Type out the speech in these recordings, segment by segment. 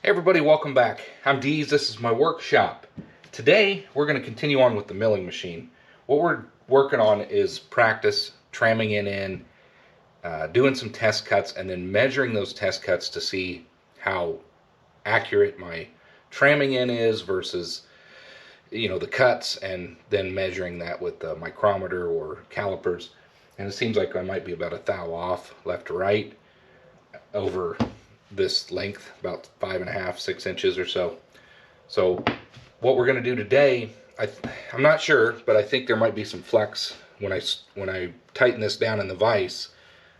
Hey everybody, welcome back. I'm Deez, this is my workshop. Today we're going to continue on with the milling machine. What we're working on is practice tramming it in, doing some test cuts, and then measuring those test cuts to see how accurate my tramming in is versus the cuts, and then measuring that with the micrometer or calipers. And it seems like I might be about a thou off left to right over this length, about 5.5, 6 inches or so. So what we're going to do today, I'm not sure, but I think there might be some flex when I tighten this down in the vise.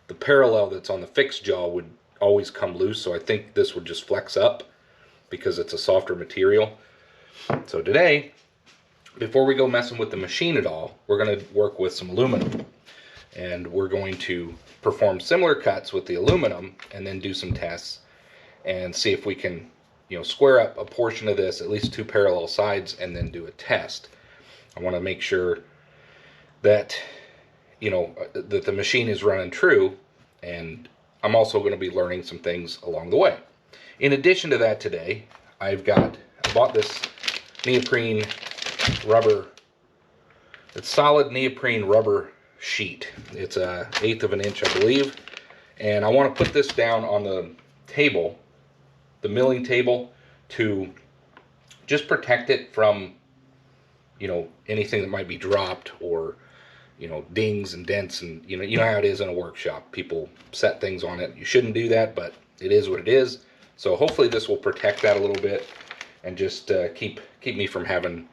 The parallel that's on the fixed jaw would always come loose, so I think this would just flex up because it's a softer material. So today, before we go messing with the machine at all, we're going to work with some aluminum, and we're going to perform similar cuts with the aluminum and then do some tests and see if we can square up a portion of this, at least 2 parallel sides, and then do a test. I want to make sure that that the machine is running true, and I'm also going to be learning some things along the way. In addition to that, today I bought this neoprene rubber. It's solid neoprene rubber sheet. It's 1/8 of an inch, I believe, and I want to put this down on the table, the milling table, to just protect it from anything that might be dropped, or dings and dents, and you know how it is in a workshop. People set things on it. You shouldn't do that, but it is what it is. So hopefully this will protect that a little bit and just keep me from having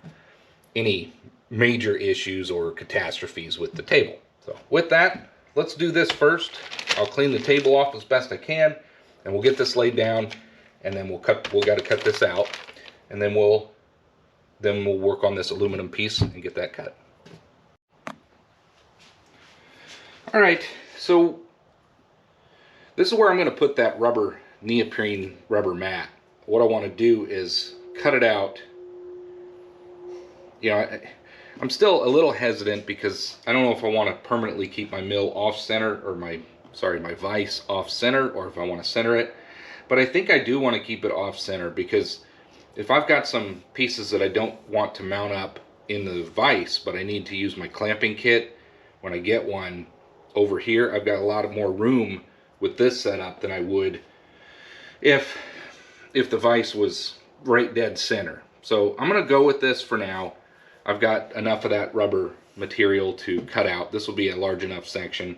any major issues or catastrophes with the table. So with that, let's do this first. I'll clean the table off as best I can, and we'll get this laid down, and then we'll got to cut this out, and then we'll work on this aluminum piece and get that cut. All right, so this is where I'm going to put that neoprene rubber mat. What I want to do is cut it out. I'm still a little hesitant because I don't know if I want to permanently keep my mill off center, or my vise off center, or if I want to center it. But I think I do want to keep it off center, because if I've got some pieces that I don't want to mount up in the vise, but I need to use my clamping kit when I get one over here, I've got a lot more room with this setup than I would if the vise was right dead center. So I'm going to go with this for now. I've got enough of that rubber material to cut out. This will be a large enough section.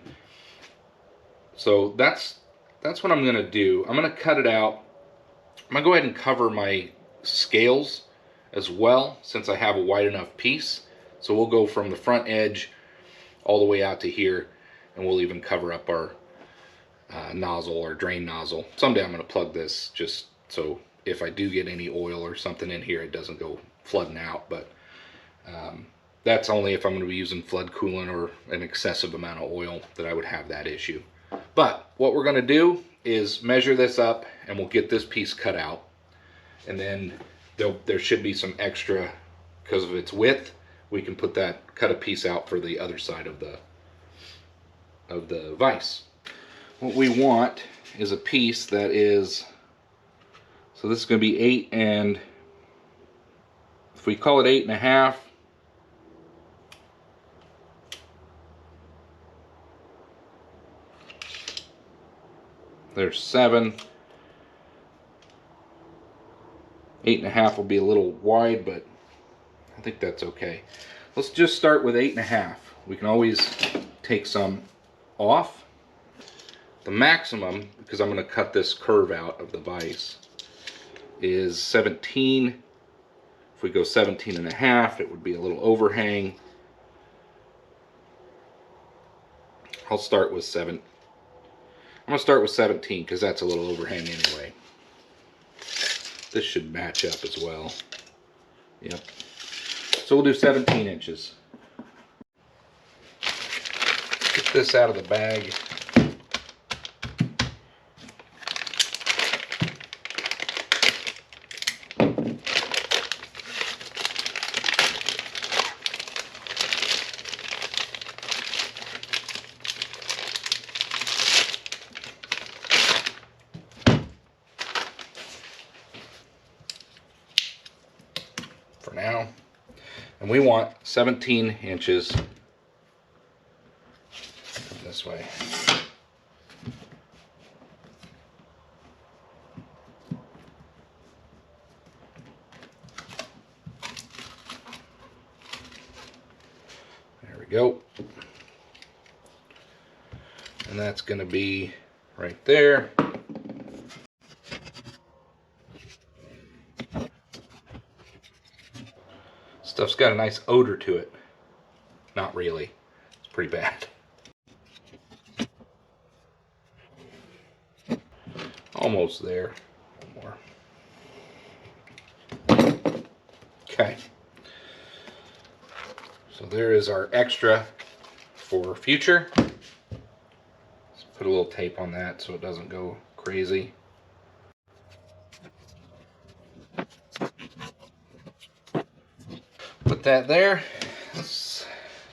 So that's what I'm going to do. I'm going to cut it out. I'm going to go ahead and cover my scales as well, since I have a wide enough piece. So we'll go from the front edge all the way out to here, and we'll even cover up our nozzle or drain nozzle. Someday I'm going to plug this just so if I do get any oil or something in here, it doesn't go flooding out. But that's only if I'm going to be using flood coolant or an excessive amount of oil that I would have that issue. But what we're going to do is measure this up, and we'll get this piece cut out, and then there should be some extra, because of its width, we can cut a piece out for the other side of the vise. What we want is a piece that is, so this is going to be 8, and if we call it 8.5, there's 7. 8.5 will be a little wide, but I think that's okay. Let's just start with 8.5. We can always take some off. The maximum, because I'm going to cut this curve out of the vise, is 17. If we go 17.5, it would be a little overhang. I'll start with 7. I'm going to start with 17 because that's a little overhang anyway. This should match up as well. Yep. So we'll do 17 inches. Get this out of the bag. now. And we want 17 inches this way. There we go. And that's going to be right there. Stuff's got a nice odor to it. Not really. It's pretty bad. Almost there. One more. Okay. So there is our extra for future. Let's put a little tape on that so it doesn't go crazy. Put that there. Let's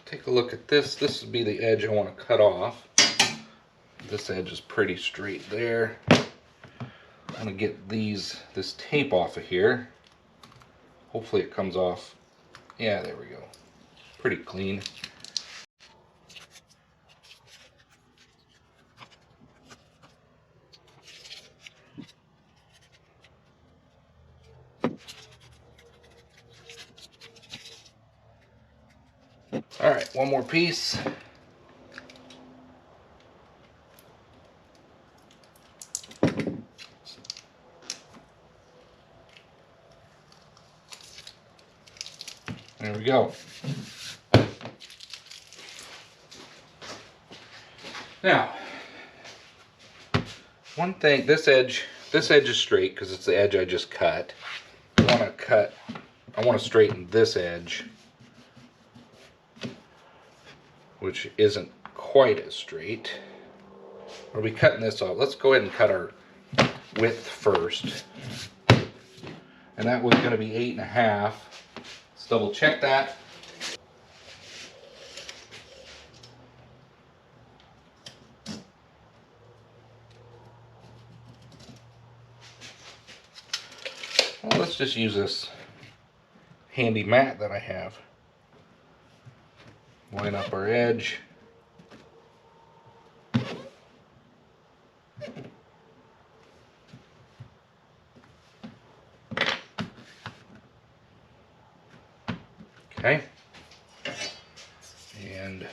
take a look at this. This would be the edge I want to cut off. This edge is pretty straight there. I'm going to get this tape off of here. Hopefully it comes off. Yeah, there we go. Pretty clean. All right, one more piece. There we go. Now, one thing, this edge is straight because it's the edge I just cut. I want to straighten this edge, which isn't quite as straight. We'll be cutting this off. Let's go ahead and cut our width first. And that was going to be 8.5. Let's double check that. Well, let's just use this handy mat that I have. Line up our edge. Okay. And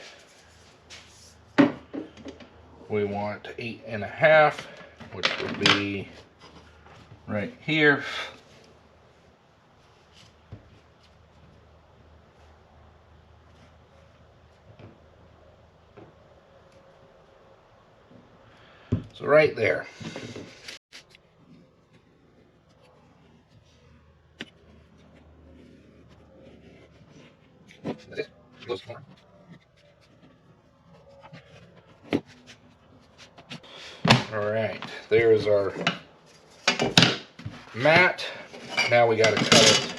we want 8.5, which would be right here. So right there. All right, there's our mat. Now we got to cut it.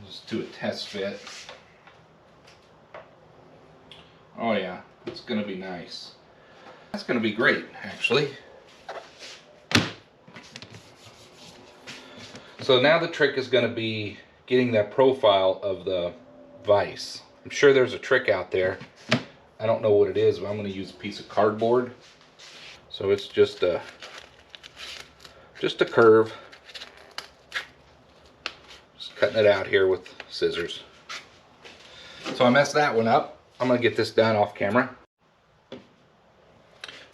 Just do a test fit. Oh yeah, it's going to be nice. That's going to be great, actually. So now the trick is going to be getting that profile of the vise. I'm sure there's a trick out there. I don't know what it is, but I'm going to use a piece of cardboard. So it's just a curve. Just cutting it out here with scissors. So I messed that one up. I'm going to get this done off camera.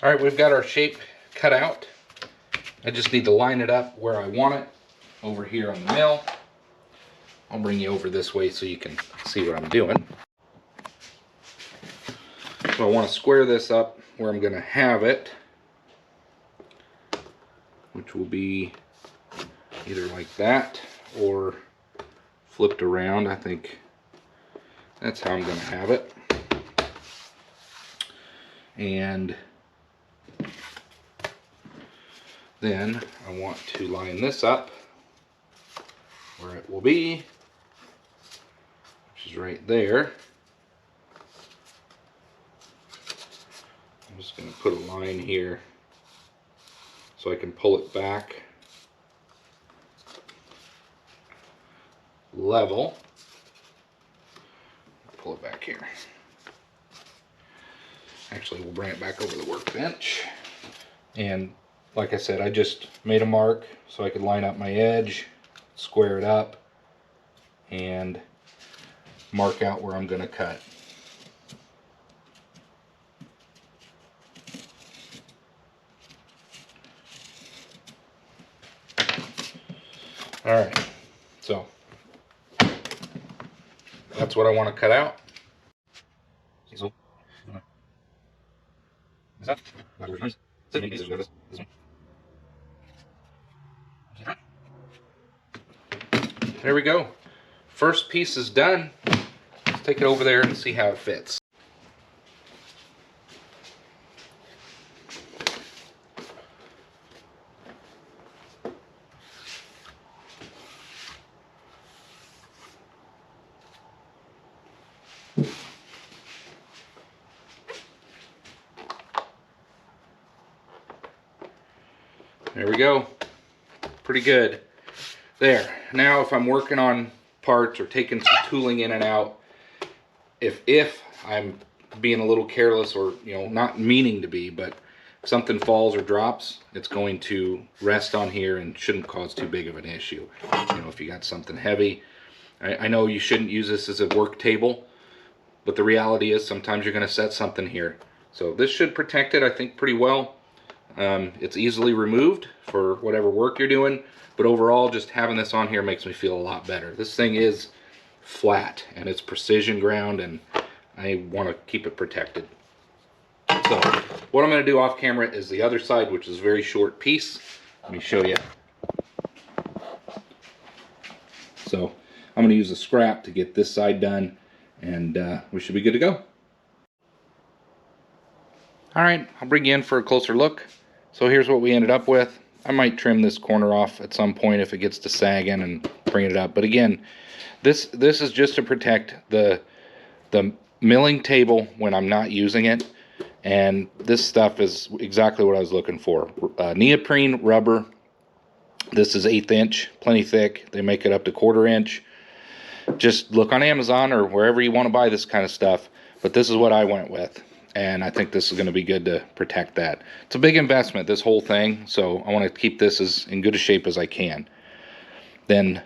All right, we've got our shape cut out. I just need to line it up where I want it over here on the mill. I'll bring you over this way so you can see what I'm doing. So I want to square this up where I'm going to have it, which will be either like that or flipped around. I think that's how I'm going to have it. And then I want to line this up where it will be, which is right there. I'm just going to put a line here so I can pull it back level. Pull it back here. Actually, we'll bring it back over the workbench. And like I said, I just made a mark so I could line up my edge, square it up, and mark out where I'm going to cut. Alright, so that's what I want to cut out. There we go. First piece is done. Let's take it over there and see how it fits. There we go. Pretty good. There. Now if I'm working on parts or taking some tooling in and out, if I'm being a little careless or, you know, not meaning to be, but something falls or drops, it's going to rest on here and shouldn't cause too big of an issue. You know, if you got something heavy. I know you shouldn't use this as a work table, but the reality is sometimes you're going to set something here. So this should protect it, I think, pretty well. It's easily removed for whatever work you're doing, but overall just having this on here makes me feel a lot better. This thing is flat and it's precision ground, and I want to keep it protected. So what I'm going to do off camera is the other side, which is a very short piece. Let me show you. So I'm going to use a scrap to get this side done, and we should be good to go. Alright, I'll bring you in for a closer look. So here's what we ended up with. I might trim this corner off at some point if it gets to sagging and bring it up. But again, this is just to protect the milling table when I'm not using it. And this stuff is exactly what I was looking for. Neoprene rubber. This is 1/8 inch, plenty thick. They make it up to 1/4 inch. Just look on Amazon or wherever you want to buy this kind of stuff. But this is what I went with. And I think this is going to be good to protect that. It's a big investment, this whole thing, so I want to keep this as in good a shape as I can. Then,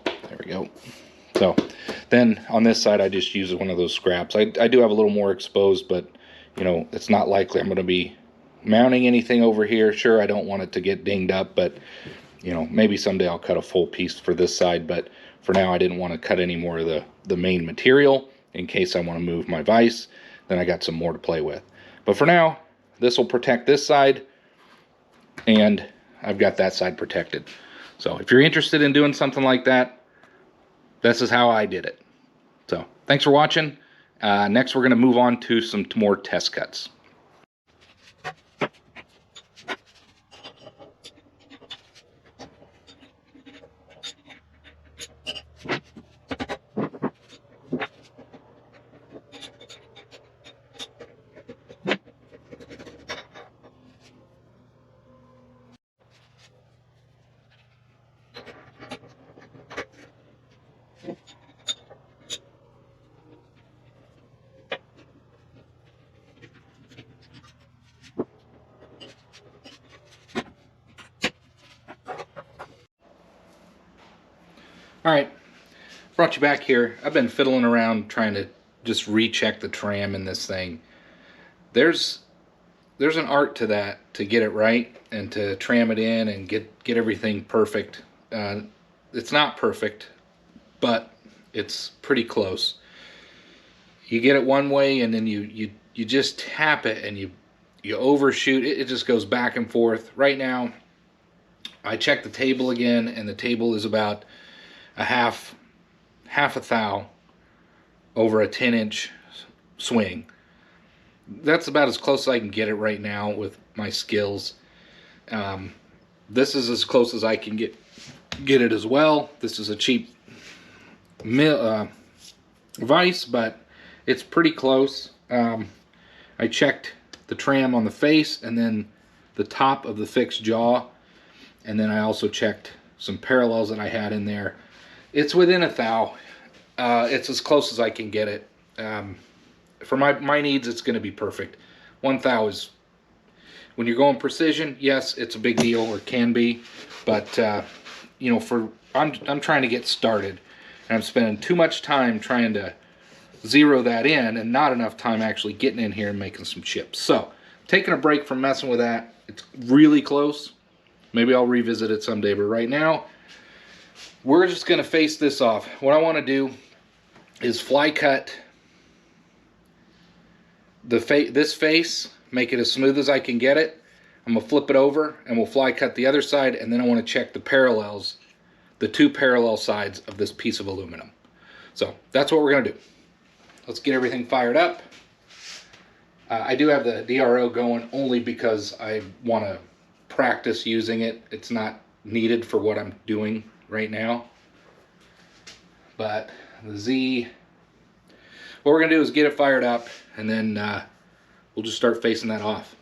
there we go. So, then on this side I just use one of those scraps. I do have a little more exposed, but, you know, it's not likely I'm going to be mounting anything over here. Sure, I don't want it to get dinged up, but, you know, maybe someday I'll cut a full piece for this side, but for now I didn't want to cut any more of the main material. In case I want to move my vise, then I got some more to play with. But for now, this will protect this side, and I've got that side protected. So if you're interested in doing something like that, this is how I did it. So thanks for watching. Next we're going to move on to some more test cuts. Alright, brought you back here. I've been fiddling around trying to just recheck the tram in this thing. There's an art to that, to get it right and to tram it in and get everything perfect. It's not perfect, but it's pretty close. You get it one way and then you just tap it and you overshoot it. It just goes back and forth. Right now, I checked the table again, and the table is about a half a thou over a 10-inch swing. That's about as close as I can get it right now with my skills. This is as close as I can get it as well. This is a cheap vise, but it's pretty close. I checked the tram on the face and then the top of the fixed jaw, and then I also checked some parallels that I had in there. It's within a thou. It's as close as I can get it. For my needs, it's going to be perfect. 1 thou is, when you're going precision, yes, it's a big deal, or can be, but you know, I'm trying to get started, and I'm spending too much time trying to zero that in, and not enough time actually getting in here and making some chips. So, taking a break from messing with that. It's really close. Maybe I'll revisit it someday, but right now, we're just going to face this off. What I want to do is fly cut this face, make it as smooth as I can get it. I'm going to flip it over, and we'll fly cut the other side, and then I want to check the parallels, the 2 parallel sides of this piece of aluminum. So, that's what we're going to do. Let's get everything fired up. I do have the DRO going only because I want to practice using it. It's not needed for what I'm doing right now. But the Z, what we're going to do is get it fired up, and then we'll just start facing that off.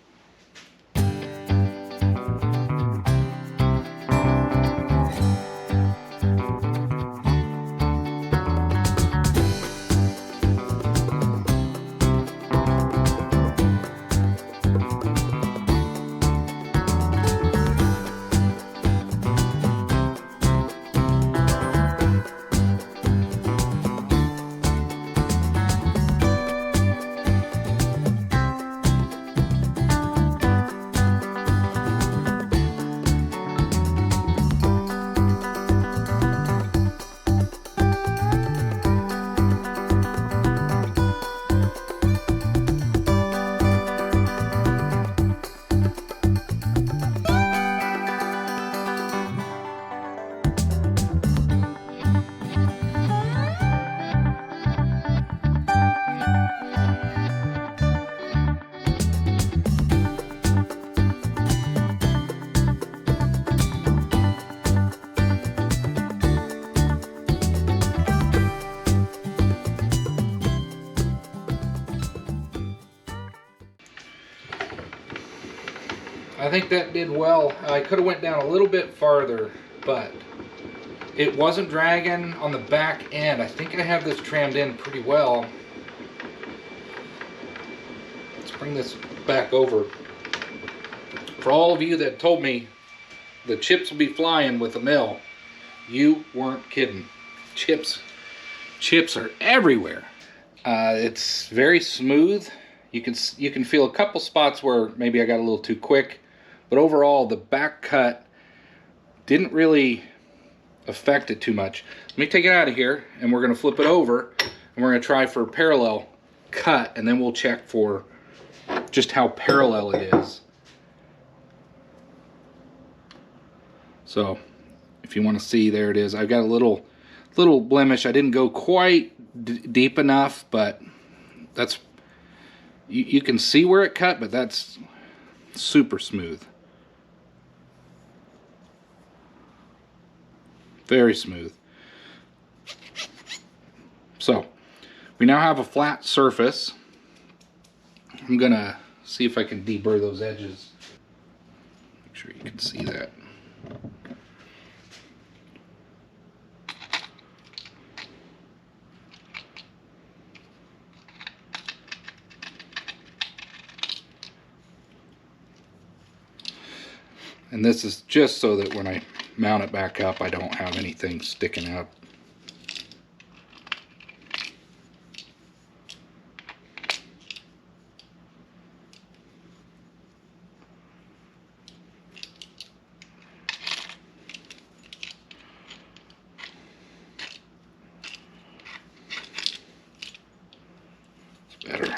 I think that did well. I could have went down a little bit farther, but it wasn't dragging on the back end. I think I have this trammed in pretty well. Let's bring this back over. For all of you that told me the chips will be flying with the mill, you weren't kidding. Chips are everywhere. It's very smooth. You can feel a couple spots where maybe I got a little too quick. But overall, the back cut didn't really affect it too much. Let me take it out of here, and we're going to flip it over, and we're going to try for a parallel cut, and then we'll check for just how parallel it is. So, if you want to see, there it is. I've got a little blemish. I didn't go quite deep enough, but that's, you can see where it cut, but that's super smooth. Very smooth. So, we now have a flat surface. I'm gonna see if I can deburr those edges. Make sure you can see that. And this is just so that when I mount it back up, I don't have anything sticking up. It's better.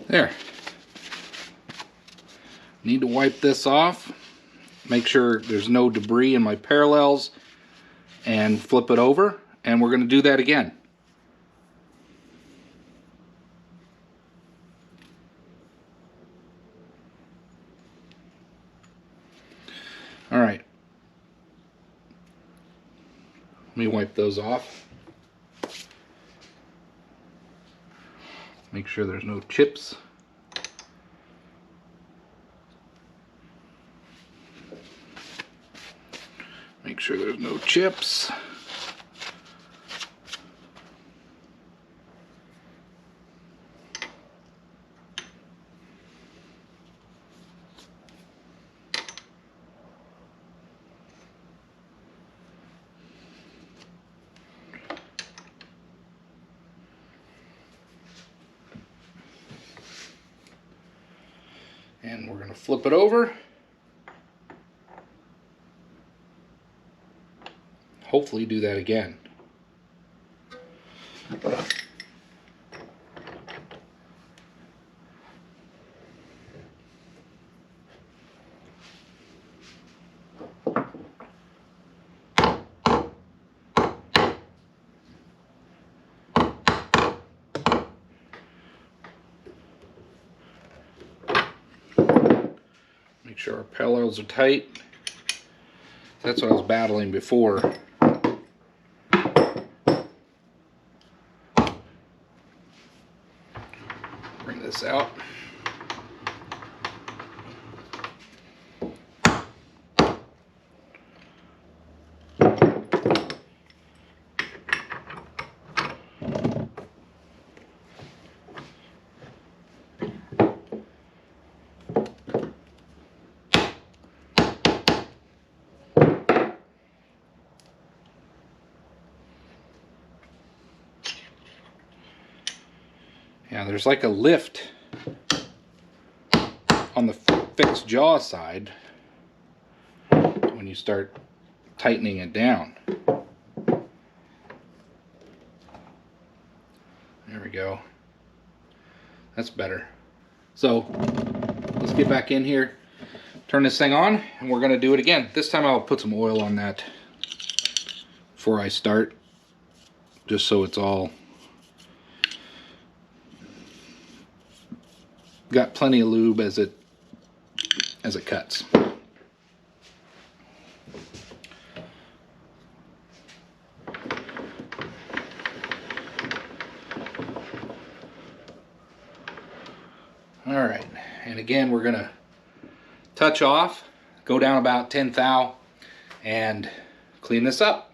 There. Need to wipe this off. Make sure there's no debris in my parallels, and flip it over, and we're going to do that again. All right. Let me wipe those off. Make sure there's no chips. Make sure there's no chips. And we're going to flip it over. Hopefully do that again. Make sure our parallels are tight. That's what I was battling before. Bring this out. Yeah, there's like a lift on the fixed jaw side when you start tightening it down. There we go. That's better. So let's get back in here, turn this thing on, and we're going to do it again. This time I'll put some oil on that before I start, just so it's all got plenty of lube as it cuts. All right, and again we're gonna touch off, go down about 10 thou, and clean this up.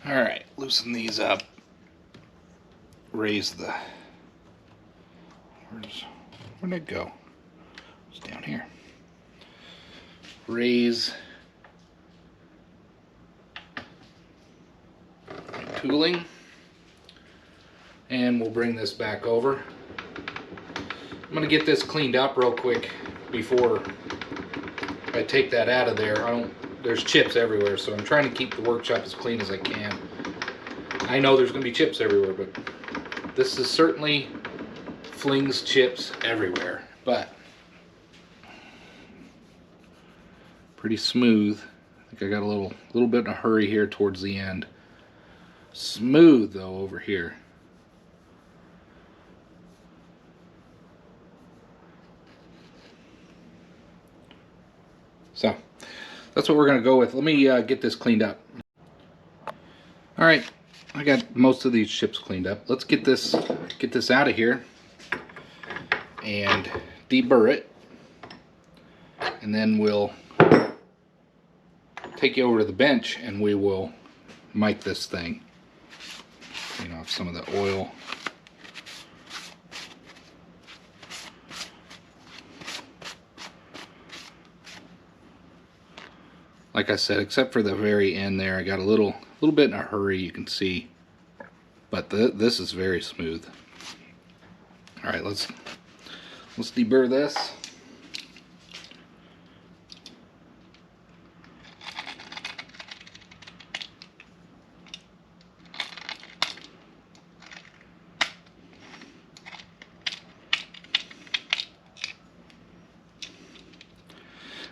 Alright, loosen these up. Raise the... Where'd it go? It's down here. Raise my tooling. And we'll bring this back over. I'm going to get this cleaned up real quick before I take that out of there. I don't there's chips everywhere, so I'm trying to keep the workshop as clean as I can. I know there's going to be chips everywhere, but this is certainly flings chips everywhere. But pretty smooth. I think I got a little bit in a hurry here towards the end. Smooth though over here. So that's what we're going to go with. Let me get this cleaned up. All right, I got most of these chips cleaned up. Let's get this out of here and deburr it, and then we'll take you over to the bench and we will mic this thing. Clean off some of the oil. Like I said, except for the very end there, I got a little bit in a hurry, you can see, but this is very smooth. All right, let's deburr this.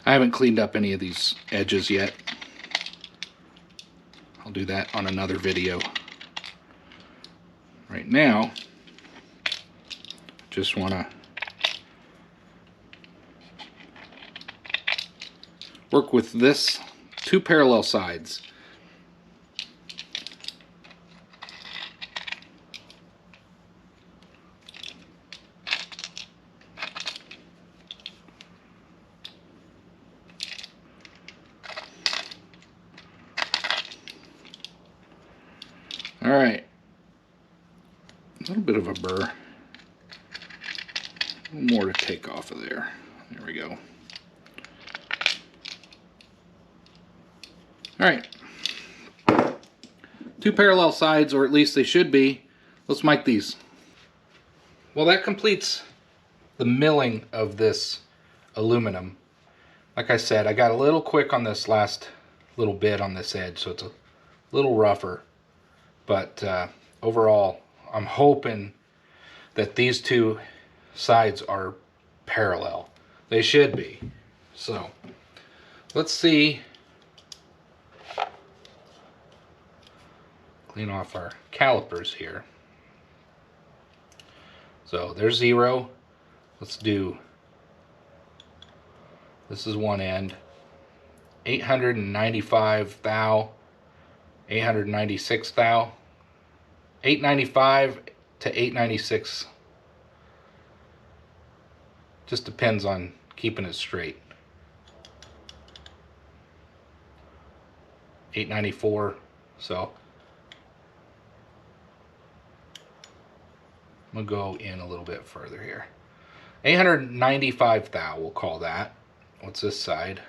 I haven't cleaned up any of these edges yet. I'll do that on another video. Right now, just want to work with this two parallel sides. All right, a little bit of a burr, a little more to take off of there. There we go. All right, two parallel sides, or at least they should be. Let's mic these. Well, that completes the milling of this aluminum. Like I said, I got a little quick on this last little bit on this edge, so it's a little rougher. But overall, I'm hoping that these two sides are parallel. They should be. So let's see. Clean off our calipers here. So there's 0. Let's do, this is one end, 895 thou, 896 thou, 895 to 896. Just depends on keeping it straight. 894. So I'm gonna go in a little bit further here. 895 thou, we'll call that. What's this side?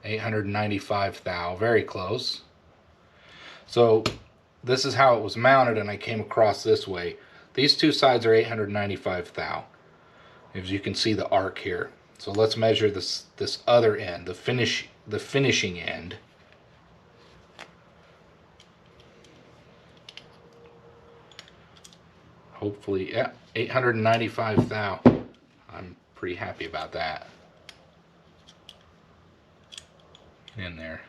895 thou, very close. So this is how it was mounted, and I came across this way. These two sides are 895 thou, as you can see the arc here. So let's measure this other end, the finishing end. Hopefully, yeah, 895 thou. I'm pretty happy about that. In there.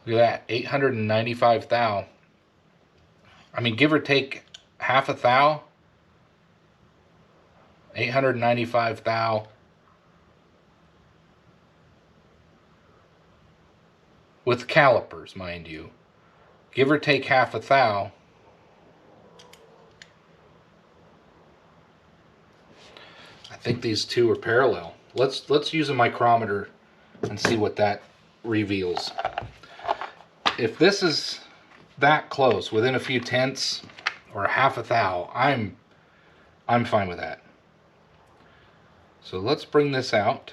Look at that, 895 thou. I mean, give or take half a thou. 895 thou. With calipers, mind you. Give or take half a thou. I think these two are parallel. Let's use a micrometer and see what that reveals. If this is that close, within a few tenths or half a thou, I'm fine with that. So let's bring this out.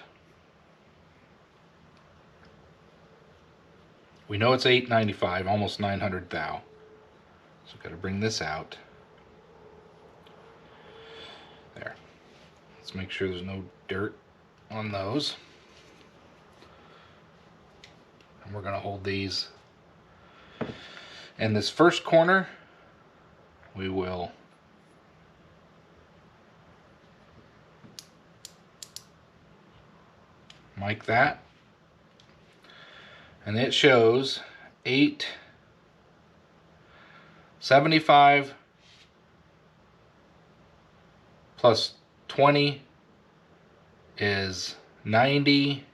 We know it's 895, almost 900 thou. So I've got to bring this out. There. Let's make sure there's no dirt on those. And we're going to hold these. And this first corner, we will mic that. And it shows 875 plus 20 is 90.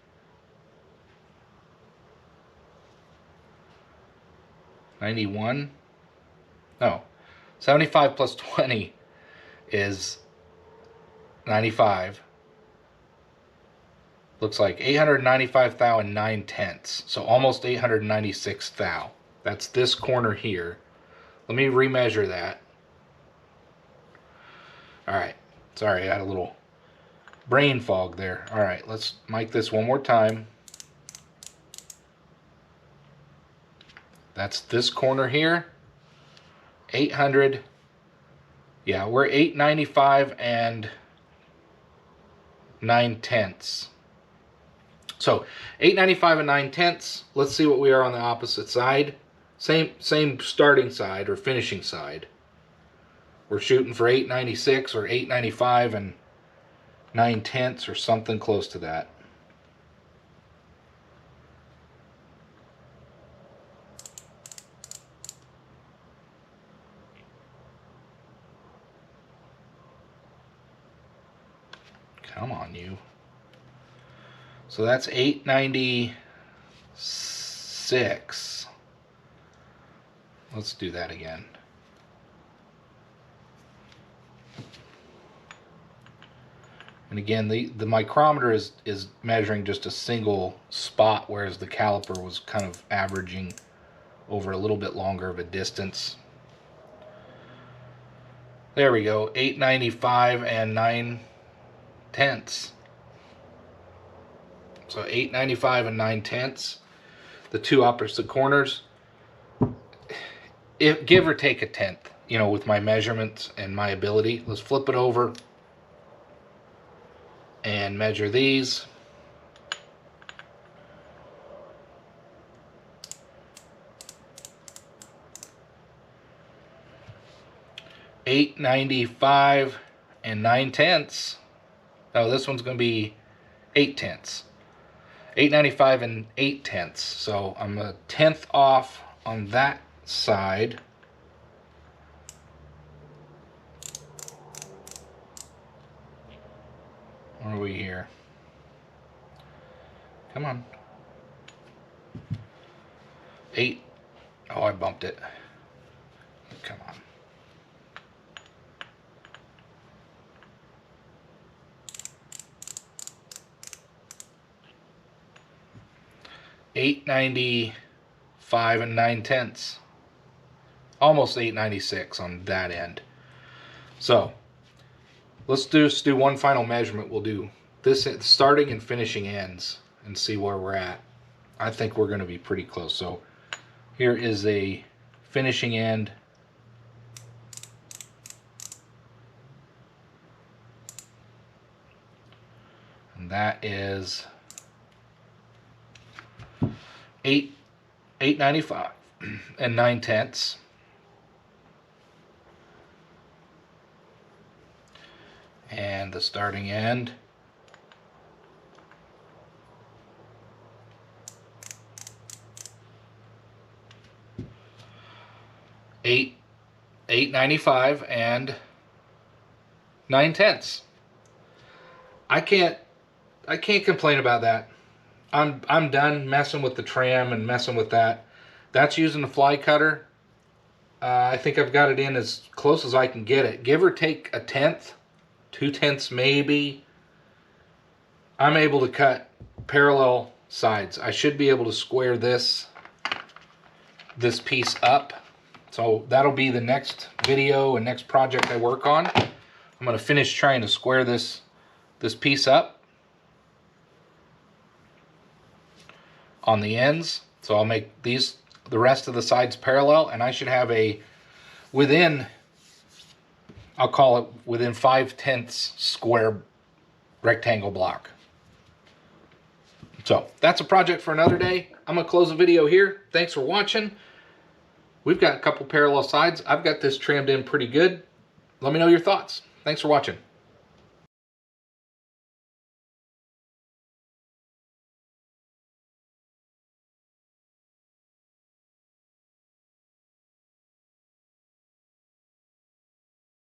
91? No. 75 plus 20 is 95. Looks like 895 thou and 9/10. So almost 896 thou. That's this corner here. Let me remeasure that. Alright. Sorry, I had a little brain fog there. Alright, let's mic this one more time. That's this corner here. 800. Yeah, we're 895 and 9/10. So 895 and 9/10. Let's see what we are on the opposite side. Same starting side or finishing side. We're shooting for 896 or 895 and 9/10 or something close to that. Come on, you. So that's 896. Let's do that again. And again, the micrometer is measuring just a single spot, whereas the caliper was kind of averaging over a little bit longer of a distance. There we go, 895 and 9/10. So 895 and 9/10, the two opposite corners. Give or take a tenth, you know, with my measurements and my ability. Let's flip it over and measure these. $895 and 9/10. No, this one's going to be 8/10. 895 and 8/10. So I'm a tenth off on that side. What are we here? Come on. 8. Oh, I bumped it. Come on. $895 and 9/10. Almost 896 on that end. So let's just do one final measurement. We'll do this starting and finishing ends and see where we're at. I think we're going to be pretty close. So here is a finishing end. And that is 895 and 9/10. And the starting end, $895 and 9/10. I can't complain about that. I'm done messing with the tram and messing with that. That's using the fly cutter. I think I've got it in as close as I can get it. Give or take a tenth, 2/10 maybe. I'm able to cut parallel sides. I should be able to square this piece up. So that'll be the next video and next project I work on. I'm going to finish trying to square this piece up on the ends. So I'll make the rest of the sides parallel, and I should have a I'll call it within 5/10 square rectangle block. So that's a project for another day. I'm going to close the video here. Thanks for watching. We've got a couple parallel sides. I've got this trammed in pretty good. Let me know your thoughts. Thanks for watching.